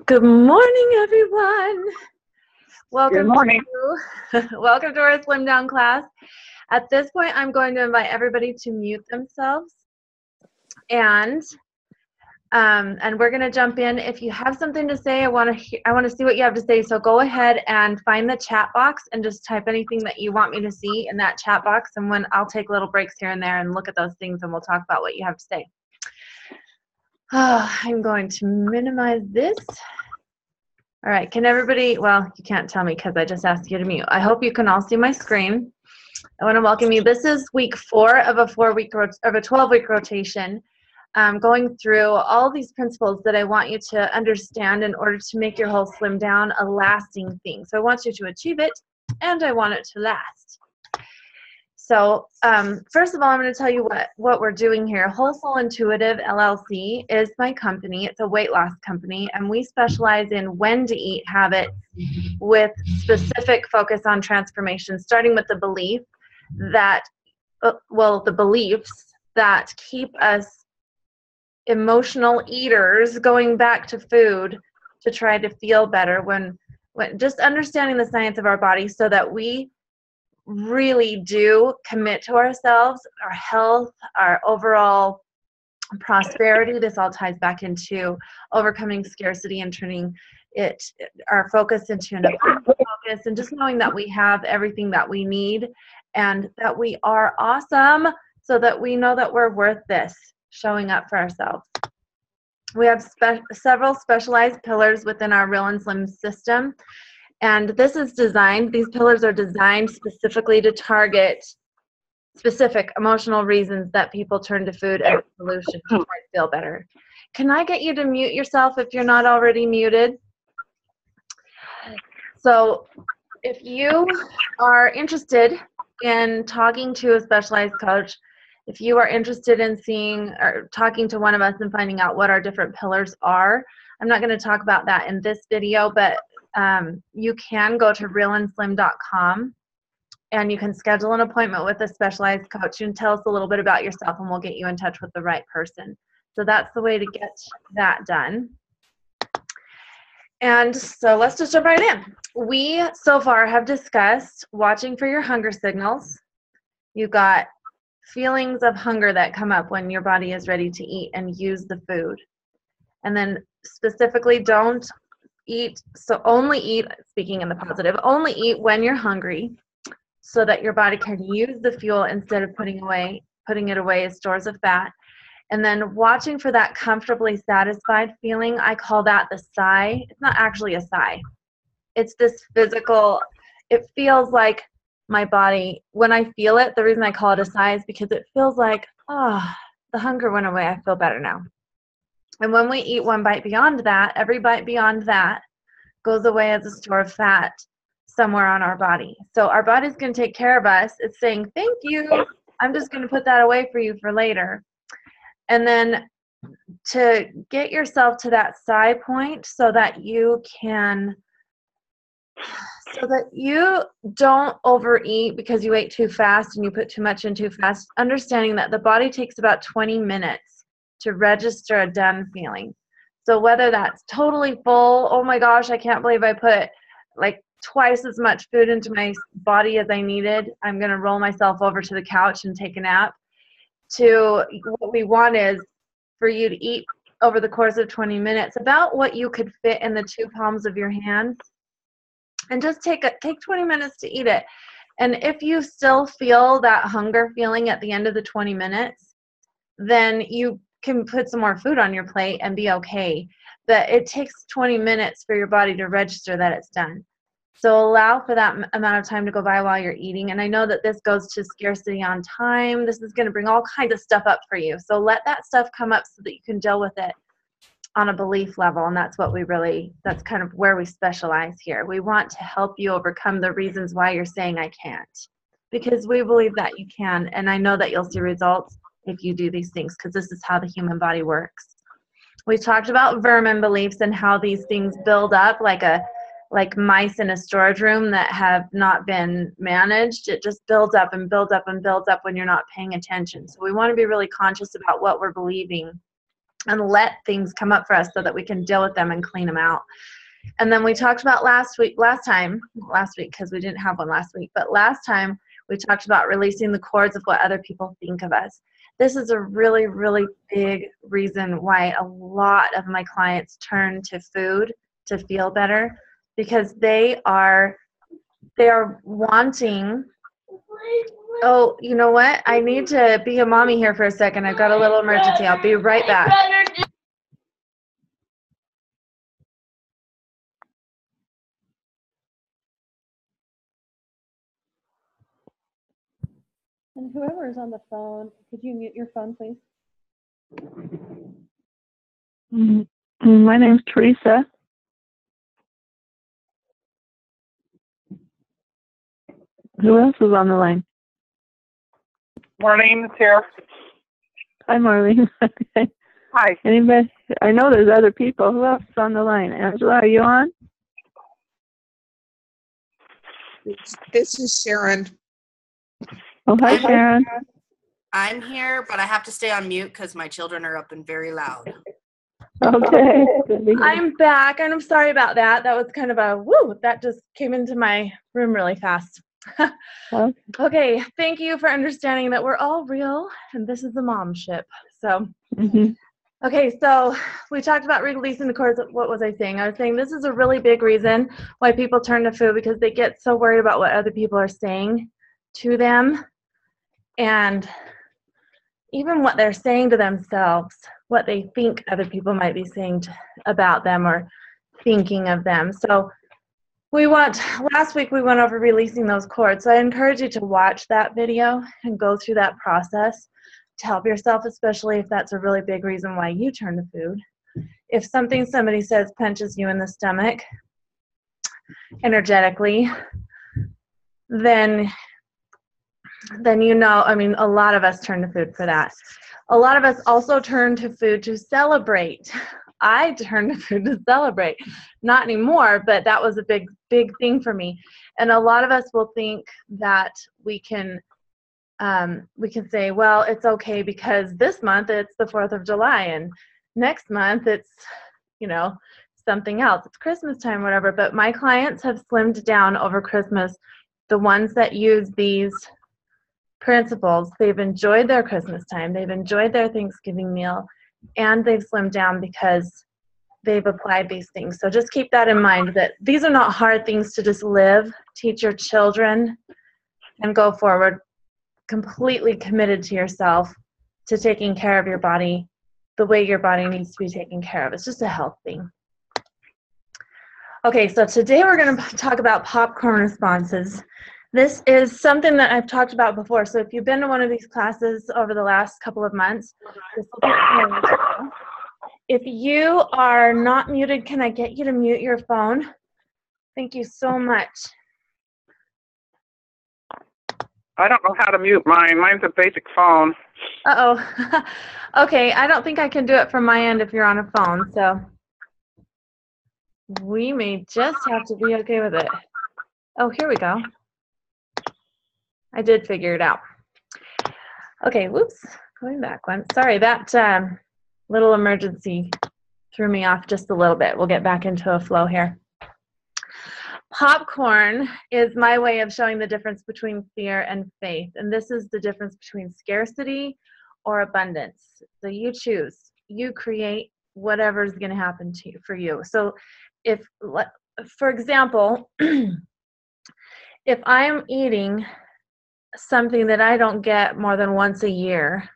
Good morning, everyone. Good morning. Welcome to our Slimdown class. At this point, I'm going to invite everybody to mute themselves, and we're going to jump in. If you have something to say, I want to see what you have to say. So go ahead and find the chat box and just type anything that you want me to see in that chat box. And when I'll take little breaks here and there and look at those things, and we'll talk about what you have to say. I'm going to minimize this. All right, can everybody, well, you can't tell me because I just asked you to mute. I hope you can all see my screen. I want to welcome you. This is week 4 of a 12-week rotation, going through all these principles that I want you to understand in order to make your whole Slim Down a lasting thing. So I want you to achieve it, and I want it to last. So first of all, I'm going to tell you what we're doing here. Whole Soul Intuitive LLC is my company. It's a weight loss company, and we specialize in when to eat habits with specific focus on transformation, starting with the belief that, the beliefs that keep us emotional eaters going back to food to try to feel better, when just understanding the science of our body so that we really do commit to ourselves, our health, our overall prosperity. This all ties back into overcoming scarcity and turning our focus into an abundant focus, and just knowing that we have everything that we need and that we are awesome, so that we know that we're worth this, showing up for ourselves. We have several specialized pillars within our Real and Slim system. And these pillars are designed specifically to target specific emotional reasons that people turn to food as a solution to try to feel better. Can I get you to mute yourself if you're not already muted? So if you are interested in talking to a specialized coach, if you are interested in seeing or talking to one of us and finding out what our different pillars are, I'm not going to talk about that in this video, but you can go to realandslim.com and you can schedule an appointment with a specialized coach and tell us a little bit about yourself, and we'll get you in touch with the right person. So that's the way to get that done. And so let's just jump right in. We so far have discussed watching for your hunger signals. You've got feelings of hunger that come up when your body is ready to eat and use the food. And then specifically, don't eat, so only eat, speaking in the positive, only eat when you're hungry, so that your body can use the fuel instead of putting it away as stores of fat. And then watching for that comfortably satisfied feeling. I call that the sigh. It's not actually a sigh. It's this physical, it feels like my body, when I feel it, the reason I call it a sigh is because it feels like, the hunger went away, I feel better now. And when we eat one bite beyond that, every bite beyond that goes away as a store of fat somewhere on our body. So our body's going to take care of us. It's saying, thank you, I'm just going to put that away for you for later. And then to get yourself to that sigh point so that you don't overeat because you ate too fast and you put too much in too fast, understanding that the body takes about 20 minutes to register a done feeling. So whether that's totally full, oh my gosh, I can't believe I put like twice as much food into my body as I needed, I'm going to roll myself over to the couch and take a nap, to what we want is for you to eat over the course of 20 minutes about what you could fit in the 2 palms of your hands, and just take 20 minutes to eat it. And if you still feel that hunger feeling at the end of the 20 minutes, then you can put some more food on your plate and be okay. But it takes 20 minutes for your body to register that it's done. So allow for that amount of time to go by while you're eating. And I know that this goes to scarcity on time. This is going to bring all kinds of stuff up for you. So let that stuff come up so that you can deal with it on a belief level. And that's that's kind of where we specialize here. We want to help you overcome the reasons why you're saying I can't, because we believe that you can. And I know that you'll see results if you do these things, because this is how the human body works. We talked about vermin beliefs and how these things build up like mice in a storage room that have not been managed. It just builds up and builds up and builds up when you're not paying attention. So we want to be really conscious about what we're believing and let things come up for us so that we can deal with them and clean them out. And then we talked about last week, because we didn't have one last week, but last time we talked about releasing the cords of what other people think of us. This is a really, really big reason why a lot of my clients turn to food to feel better, because they are wanting, oh, you know what? I need to be a mommy here for a second. I've got a little emergency. I'll be right back. And whoever is on the phone, could you mute your phone, please? My name's Teresa. Who else is on the line? Marlene's here. Hi, Marlene. Okay. Hi. Anybody? I know there's other people. Who else is on the line? Angela, are you on? This is Sharon. Oh, hi, Sharon. I'm here, but I have to stay on mute because my children are up and very loud. Okay. I'm back, and I'm sorry about that. That was kind of a woo. That just came into my room really fast. Okay, thank you for understanding that we're all real, and this is the mom ship. So, Okay, so we talked about releasing the cords. What was I saying? I was saying this is a really big reason why people turn to food, because they get so worried about what other people are saying to them, and even what they're saying to themselves, what they think other people might be saying about them or thinking of them. So last week we went over releasing those cords. So I encourage you to watch that video and go through that process to help yourself, especially if that's a really big reason why you turn to food. If something somebody says punches you in the stomach energetically, then you know, I mean, a lot of us turn to food for that. A lot of us also turn to food to celebrate. I turn to food to celebrate. Not anymore, but that was a big thing for me. And a lot of us will think that we can say, well, it's okay because this month it's the 4th of July and next month it's, you know, something else. It's Christmas time, whatever. But my clients have slimmed down over Christmas. The ones that use these principles, they've enjoyed their Christmas time, they've enjoyed their Thanksgiving meal, and they've slimmed down because they've applied these things. So just keep that in mind, that these are not hard things to just live, teach your children, and go forward completely committed to yourself, to taking care of your body the way your body needs to be taken care of. It's just a health thing. Okay, so today we're going to talk about popcorn responses. This is something that I've talked about before. So if you've been to one of these classes over the last couple of months, this will be familiar to you. If you are not muted, can I get you to mute your phone? Thank you so much. I don't know how to mute mine. Mine's a basic phone. Uh-oh. Okay, I don't think I can do it from my end if you're on a phone, so we may just have to be okay with it. Oh, here we go. I did figure it out. Okay, whoops, going back one. Sorry, that little emergency threw me off just a little bit. We'll get back into a flow here. Popcorn is my way of showing the difference between fear and faith. And this is the difference between scarcity or abundance. So you choose. You create whatever's going to happen to you for you. So if, for example, if I'm eating something that I don't get more than once a year,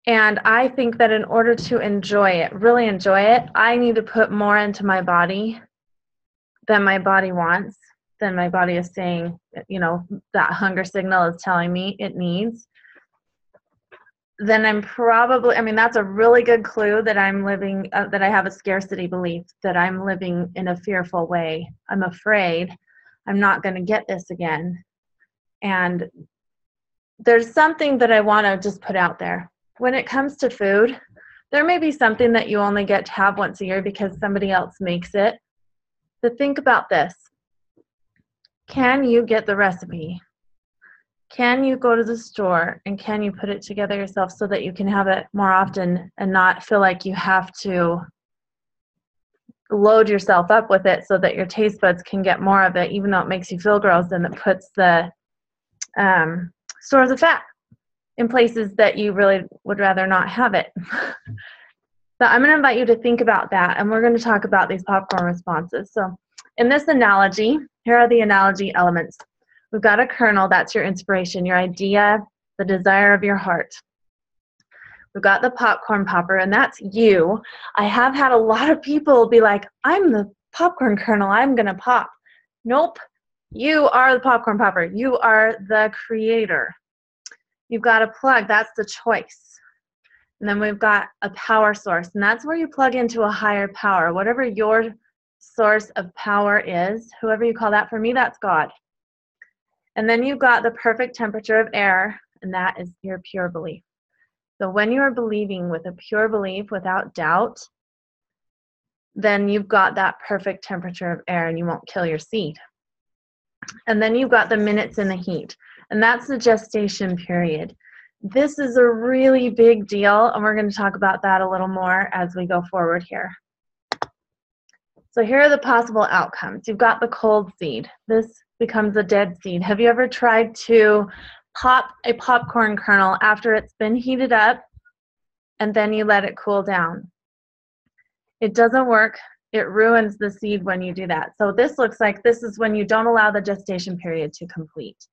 and I think that in order to enjoy it, really enjoy it, I need to put more into my body than my body wants, than my body is saying, you know, that hunger signal is telling me it needs, then I'm probably, I mean, that's a really good clue that I'm living, that I have a scarcity belief, that I'm living in a fearful way. I'm afraid I'm not going to get this again. And there's something that I want to just put out there. When it comes to food, there may be something that you only get to have once a year because somebody else makes it. But think about this. Can you get the recipe? can you go to the store and can you put it together yourself so that you can have it more often and not feel like you have to load yourself up with it so that your taste buds can get more of it, even though it makes you feel gross and it puts the stores of fat in places that you really would rather not have it. So I'm going to invite you to think about that, and we're going to talk about these popcorn responses. So in this analogy, here are the analogy elements. We've got a kernel, that's your inspiration, your idea, the desire of your heart. We've got the popcorn popper, and that's you. I have had a lot of people be like, I'm the popcorn kernel, I'm going to pop. Nope, you are the popcorn popper. You are the creator. You've got a plug, that's the choice. And then we've got a power source, and that's where you plug into a higher power. Whatever your source of power is, whoever you call that, for me, that's God. And then you've got the perfect temperature of air, and that is your pure belief. So when you are believing with a pure belief without doubt, then you've got that perfect temperature of air and you won't kill your seed. And then you've got the minutes in the heat, and that's the gestation period. This is a really big deal, and we're going to talk about that a little more as we go forward here. So here are the possible outcomes. You've got the cold seed. This becomes a dead seed. Have you ever tried to pop a popcorn kernel after it's been heated up and then you let it cool down? It doesn't work. It ruins the seed when you do that. So this looks like this is when you don't allow the gestation period to complete.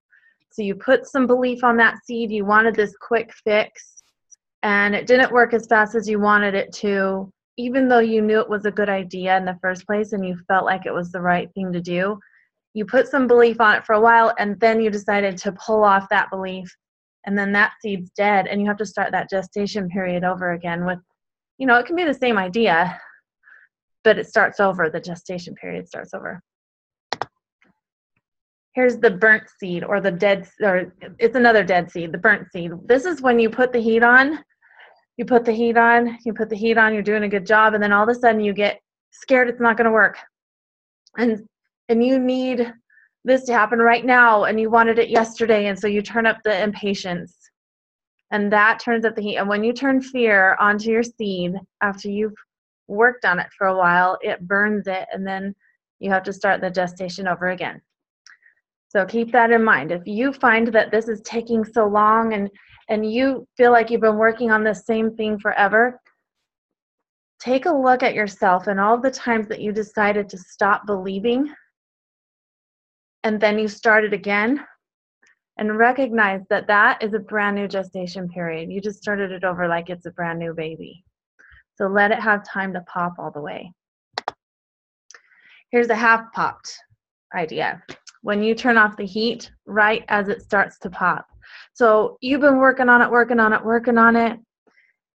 So you put some belief on that seed. You wanted this quick fix, and it didn't work as fast as you wanted it to, even though you knew it was a good idea in the first place and you felt like it was the right thing to do. You put some belief on it for a while, and then you decided to pull off that belief, and then that seed's dead, and you have to start that gestation period over again with, it can be the same idea, but it starts over. The gestation period starts over. Here's the burnt seed, or the dead, or it's another dead seed, the burnt seed. This is when you put the heat on, you put the heat on, you're doing a good job, and then all of a sudden you get scared it's not going to work. And you need this to happen right now, and you wanted it yesterday, and so you turn up the impatience. And that turns up the heat. And when you turn fear onto your seed, after you've worked on it for a while, it burns it, and then you have to start the gestation over again. So keep that in mind. If you find that this is taking so long and you feel like you've been working on the same thing forever, take a look at yourself and all the times that you decided to stop believing and then you started again, and recognize that that is a brand new gestation period. You just started it over like it's a brand new baby. So let it have time to pop all the way. Here's a half popped idea. When you turn off the heat right as it starts to pop. So you've been working on it,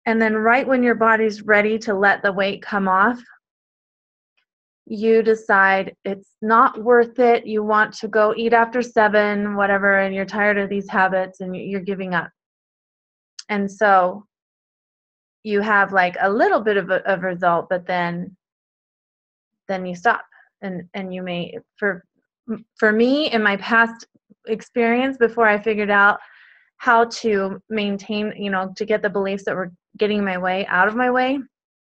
and then right when your body's ready to let the weight come off, you decide it's not worth it, you want to go eat after 7, whatever, and you're tired of these habits and you're giving up. And so you have like a little bit of a result, but then you stop. And you may, for me, in my past experience, before I figured out how to maintain, to get the beliefs that were getting in my way out of my way,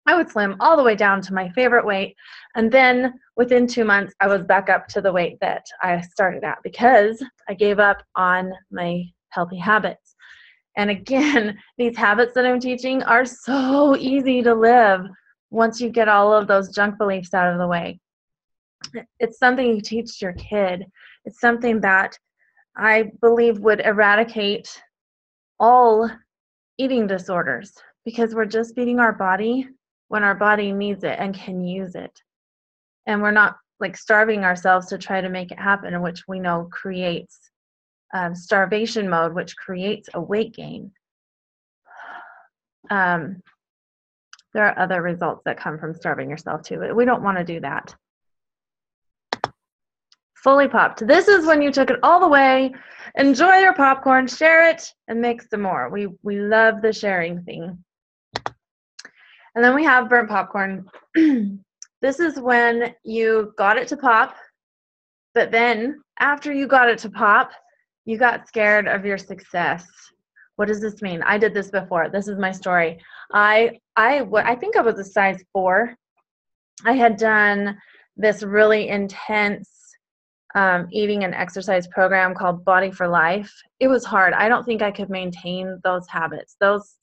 I would slim all the way down to my favorite weight. And then within 2 months, I was back up to the weight that I started at because I gave up on my healthy habits. And again, these habits that I'm teaching are so easy to live once you get all of those junk beliefs out of the way. It's something you teach your kid. It's something that I believe would eradicate all eating disorders, because we're just feeding our body when our body needs it and can use it. And we're not like starving ourselves to try to make it happen, which we know creates starvation mode, which creates a weight gain. There are other results that come from starving yourself too, but we don't want to do that. Fully popped. This is when you took it all the way. Enjoy your popcorn, share it, and make some more. We love the sharing thing. And then we have burnt popcorn. This is when you got it to pop, but then after you got it to pop, You got scared of your success. What does this mean? I did this before. This is my story. I think I was a size 4. I had done this really intense eating and exercise program called Body for Life. It was hard. I don't think I could maintain those habits. Those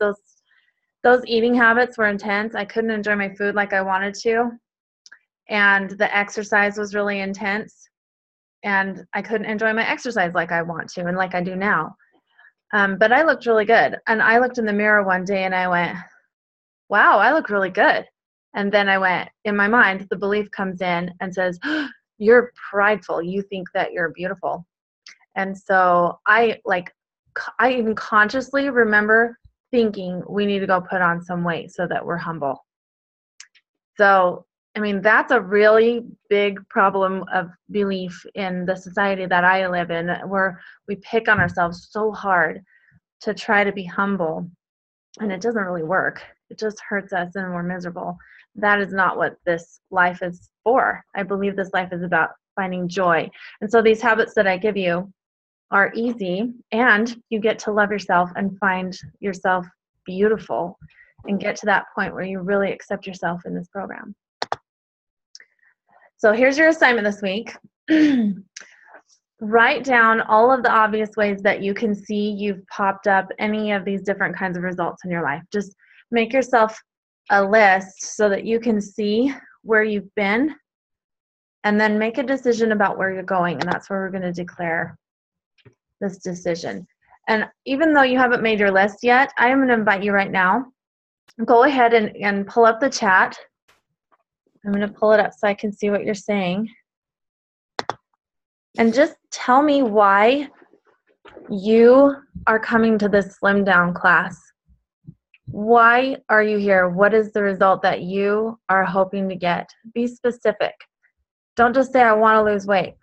eating habits were intense. I couldn't enjoy my food like I wanted to. And the exercise was really intense. And I couldn't enjoy my exercise like I want to and like I do now. But I looked really good. And I looked in the mirror one day and I went, wow, I look really good. And then I went, in my mind, the belief comes in and says, you're prideful. You think that you're beautiful. And so I even consciously remember thinking we need to go put on some weight so that we're humble. So, I mean, that's a really big problem of belief in the society that I live in, where we pick on ourselves so hard to try to be humble, and it doesn't really work. It just hurts us and we're miserable. That is not what this life is for. I believe this life is about finding joy. And so these habits that I give you are easy, and you get to love yourself and find yourself beautiful and get to that point where you really accept yourself in this program. So here's your assignment this week. Write down all of the obvious ways that you can see you've popped up any of these different kinds of results in your life. Just make yourself a list so that you can see where you've been, and then make a decision about where you're going. And that's where we're going to declare this decision. And even though you haven't made your list yet, I am going to invite you right now. Go ahead and pull up the chat. I'm going to pull it up so I can see what you're saying. And just tell me why you are coming to this Slimdown class. Why are you here? What is the result that you are hoping to get? Be specific. Don't just say, I want to lose weight.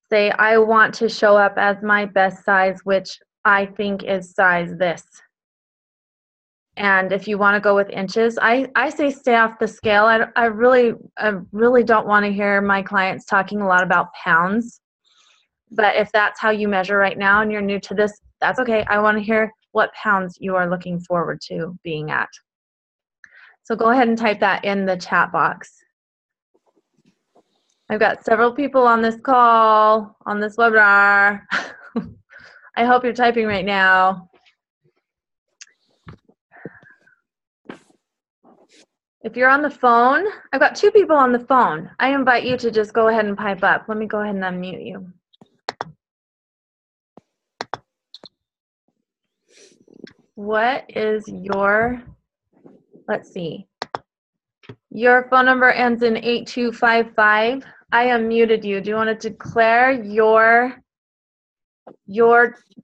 Say, I want to show up as my best size, which I think is size this. And if you want to go with inches, I say stay off the scale. I really don't want to hear my clients talking a lot about pounds. But if that's how you measure right now and you're new to this, that's okay. I want to hear what pounds you are looking forward to being at. So go ahead and type that in the chat box. I've got several people on this call, on this webinar. I hope you're typing right now. If you're on the phone, I've got 2 people on the phone. I invite you to just go ahead and pipe up. Let me go ahead and unmute you. What is your, let's see, your phone number ends in 8255. I unmuted you. Do you want to declare your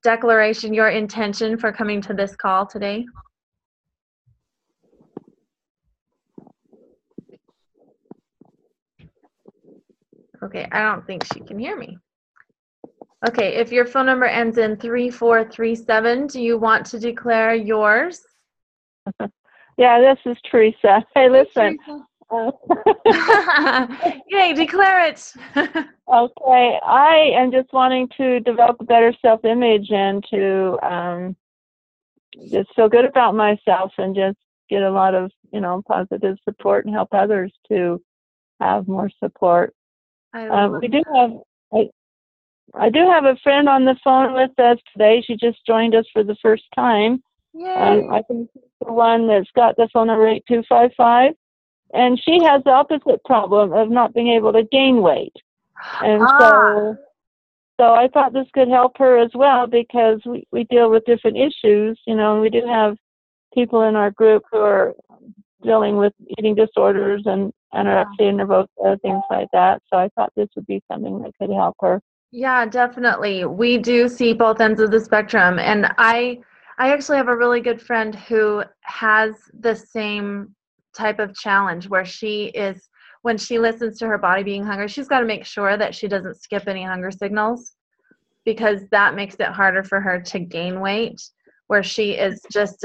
declaration, your intention for coming to this call today? Okay, I don't think she can hear me. Okay, if your phone number ends in 3437, do you want to declare yours? Yeah, this is Teresa. Hey, listen. Yay, declare it. Okay, I am just wanting to develop a better self-image and to just feel good about myself and just get a lot of, positive support and help others to have more support. I do have a friend on the phone with us today. She just joined us for the first time. I think she's the one that's got the phone number 8255. And she has the opposite problem of not being able to gain weight. And so I thought this could help her as well, because we deal with different issues, and we do have people in our group who are dealing with eating disorders and anorexia, nervosa, things like that. So I thought this would be something that could help her. Yeah, definitely. We do see both ends of the spectrum. And I actually have a really good friend who has the same type of challenge where she is, when she listens to her body being hungry, she's got to make sure that she doesn't skip any hunger signals, because that makes it harder for her to gain weight, where she is just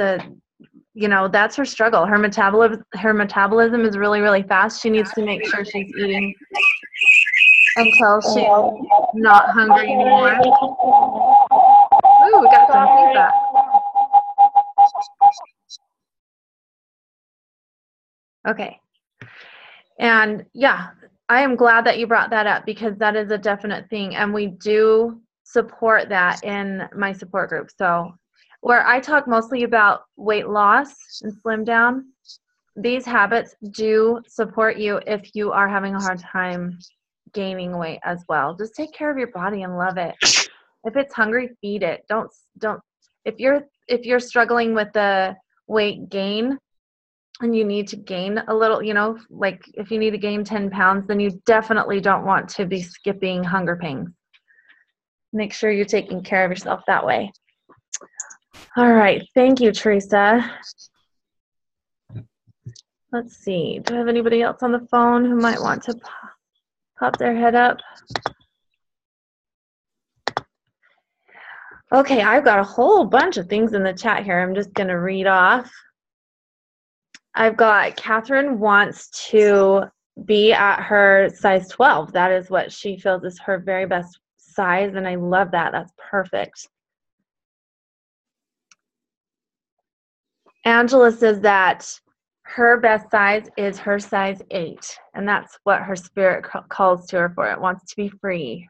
that's her struggle. Her metabolism is really, really fast. She needs to make sure she's eating until not hungry anymore. Ooh, we got some feedback. Okay. And yeah, I am glad that you brought that up because that is a definite thing. And we do support that in my support group. So where I talk mostly about weight loss and slim down, these habits do support you if you are having a hard time gaining weight as well. Just take care of your body and love it. If it's hungry, feed it. Don't if you're struggling with the weight gain and you need to gain a little, like if you need to gain 10 pounds, then you definitely don't want to be skipping hunger pangs. Make sure you're taking care of yourself that way. All right. Thank you, Teresa. Let's see. Do I have anybody else on the phone who might want to pop their head up? Okay, I've got a whole bunch of things in the chat here. I'm just going to read off. I've got Catherine wants to be at her size 12. That is what she feels is her very best size, and I love that. That's perfect. Angela says that her best size is her size 8, and that's what her spirit calls to her for. It wants to be free.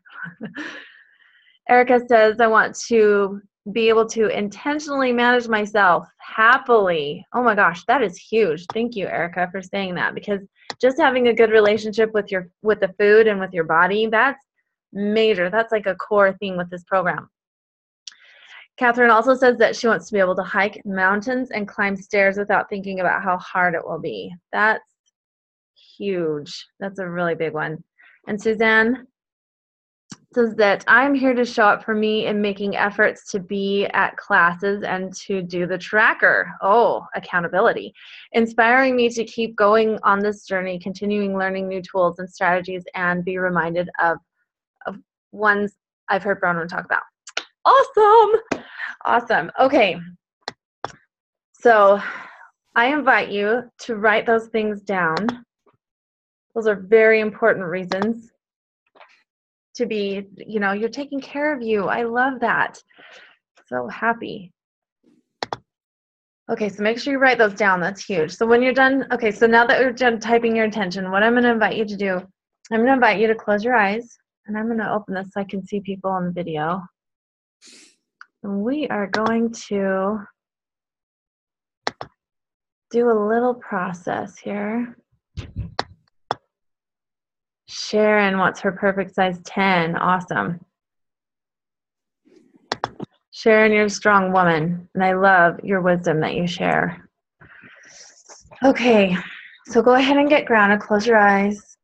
Erica says, I want to be able to intentionally manage myself happily. Oh my gosh, that is huge. Thank you, Erica, for saying that, because just having a good relationship with the food and with your body, that's major. That's like a core thing with this program. Catherine also says that she wants to be able to hike mountains and climb stairs without thinking about how hard it will be. That's huge. That's a really big one. And Suzanne says that I'm here to show up for me in making efforts to be at classes and to do the tracker. Oh, accountability. Inspiring me to keep going on this journey, continuing learning new tools and strategies, and be reminded of ones I've heard Bronwyn talk about. Awesome. Okay. So I invite you to write those things down. Those are very important reasons to be, you're taking care of you. I love that. So happy. Okay, so make sure you write those down. That's huge. So when you're done, okay, so now that you're done typing your intention, what I'm going to invite you to do, I'm going to invite you to close your eyes, and I'm going to open this so I can see people on the video. And we are going to do a little process here. Sharon wants her perfect size 10. Awesome. Sharon, you're a strong woman, and I love your wisdom that you share. Okay, so go ahead and get grounded. Close your eyes.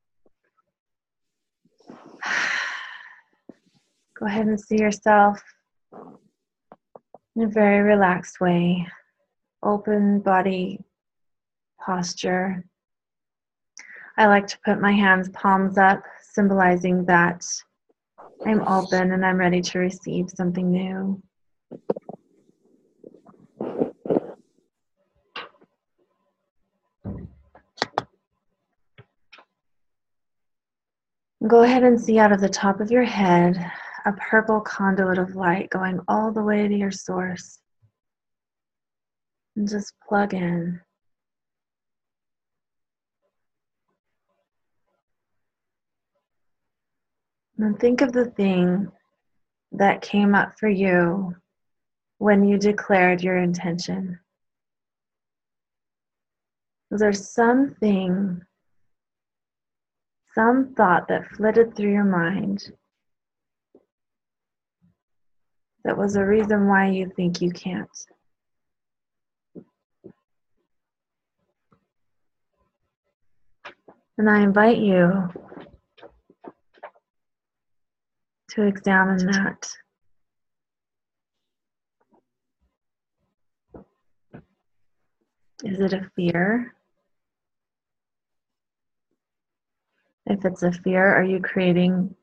Go ahead and see yourself in a very relaxed way. Open body posture. I like to put my hands palms up, symbolizing that I'm open and I'm ready to receive something new. Go ahead and see out of the top of your head a purple conduit of light going all the way to your source. And just plug in. And think of the thing that came up for you when you declared your intention. Was there something, some thought that flitted through your mind that was a reason why you think you can't? And I invite you to examine that. Is it a fear? If it's a fear, are you creating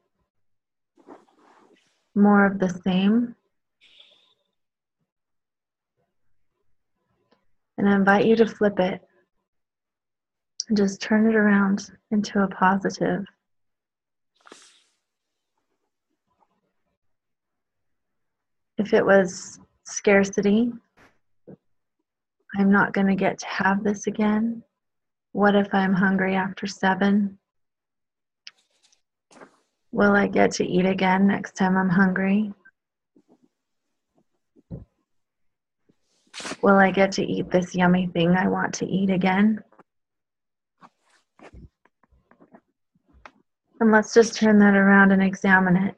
more of the same? And I invite you to flip it and just turn it around into a positive. If it was scarcity, I'm not going to get to have this again. What if I'm hungry after 7? Will I get to eat again next time I'm hungry? Will I get to eat this yummy thing I want to eat again? And let's just turn that around and examine it.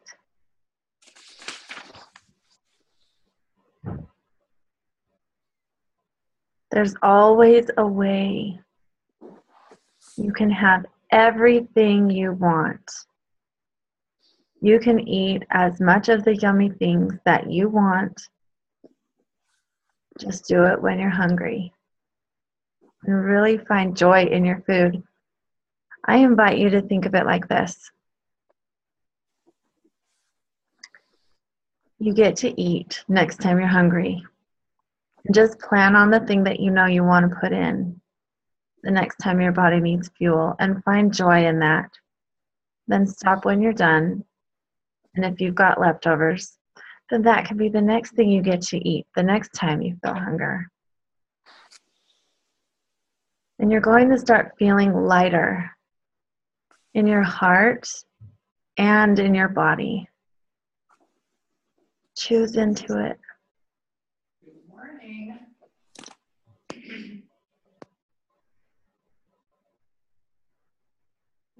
There's always a way. You can have everything you want. You can eat as much of the yummy things that you want. Just do it when you're hungry. And really find joy in your food. I invite you to think of it like this. You get to eat next time you're hungry. Just plan on the thing that you know you want to put in the next time your body needs fuel, and find joy in that. Then stop when you're done. And if you've got leftovers, then that can be the next thing you get to eat the next time you feel hunger. And you're going to start feeling lighter in your heart and in your body. Choose into it. Good morning.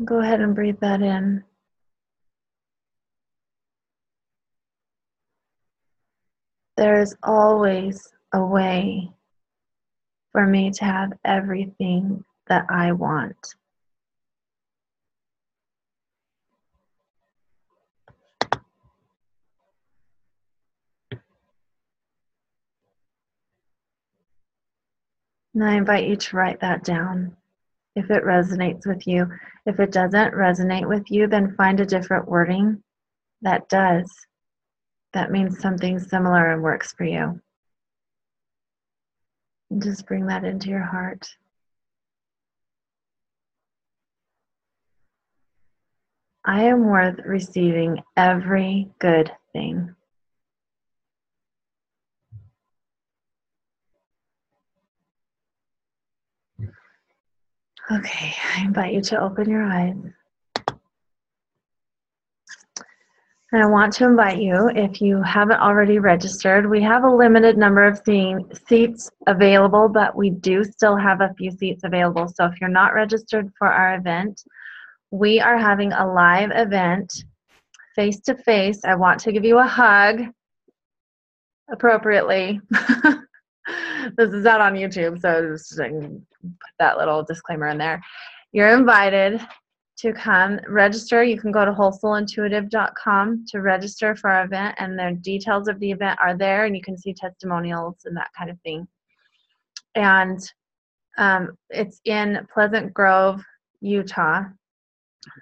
Go ahead and breathe that in. There is always a way for me to have everything that I want. And I invite you to write that down if it resonates with you. If it doesn't resonate with you, then find a different wording that does. That means something similar and works for you. And just bring that into your heart. I am worth receiving every good thing. Okay, I invite you to open your eyes. And I want to invite you, if you haven't already registered, we have a limited number of seats available, but we do still have a few seats available. So if you're not registered for our event, we are having a live event face-to-face. I want to give you a hug appropriately. This is out on YouTube, so just put that little disclaimer in there. You're invited to come register. You can go to wholesoulintuitive.com to register for our event, and the details of the event are there, and you can see testimonials and that kind of thing. And it's in Pleasant Grove, Utah.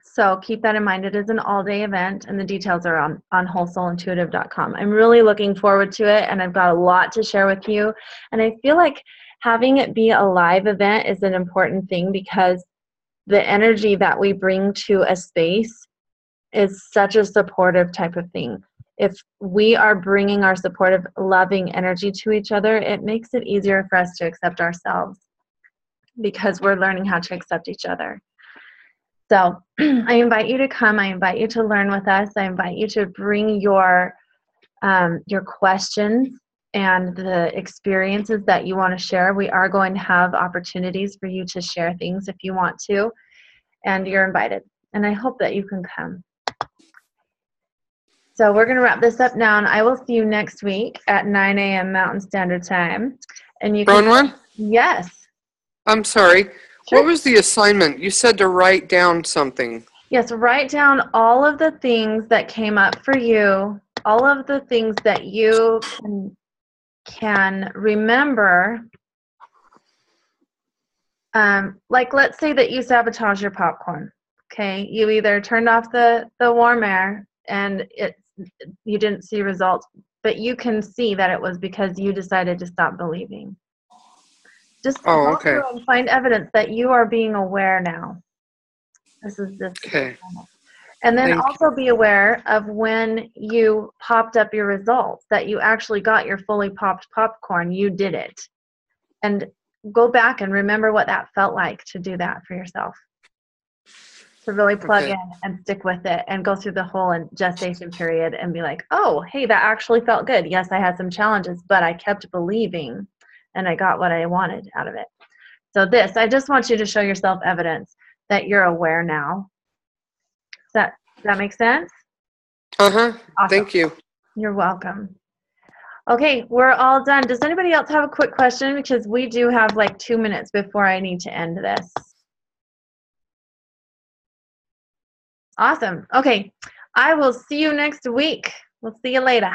So keep that in mind. It is an all-day event, and the details are on wholesoulintuitive.com. I'm really looking forward to it, and I've got a lot to share with you. And I feel like having it be a live event is an important thing, because the energy that we bring to a space is such a supportive type of thing. If we are bringing our supportive, loving energy to each other, it makes it easier for us to accept ourselves, because we're learning how to accept each other. So I invite you to come. I invite you to learn with us. I invite you to bring your questions and the experiences that you want to share. We are going to have opportunities for you to share things if you want to, and you're invited. And I hope that you can come. So we're going to wrap this up now, and I will see you next week at 9 a.m. Mountain Standard Time. And you can. Bronwyn? Yes. I'm sorry. Sure. What was the assignment? You said to write down something. Yes, write down all of the things that came up for you, all of the things that you can remember. Like, let's say that you sabotage your popcorn. Okay, you either turned off the warm air and you didn't see results, but you can see that it was because you decided to stop believing. Just go through and find evidence that you are being aware now. This is this. Okay. And then Thank also be aware of when you popped up your results, that you actually got your fully popped popcorn. You did it. And go back and remember what that felt like to do that for yourself. To really plug Okay. in and stick with it and go through the whole gestation period and be like, oh, hey, that actually felt good. Yes, I had some challenges, but I kept believing and I got what I wanted out of it. So I just want you to show yourself evidence that you're aware now. Does that make sense? Uh-huh. Awesome. Thank you. You're welcome. Okay, we're all done. Does anybody else have a quick question? Because we do have like 2 minutes before I need to end this. Awesome. Okay, I will see you next week. We'll see you later.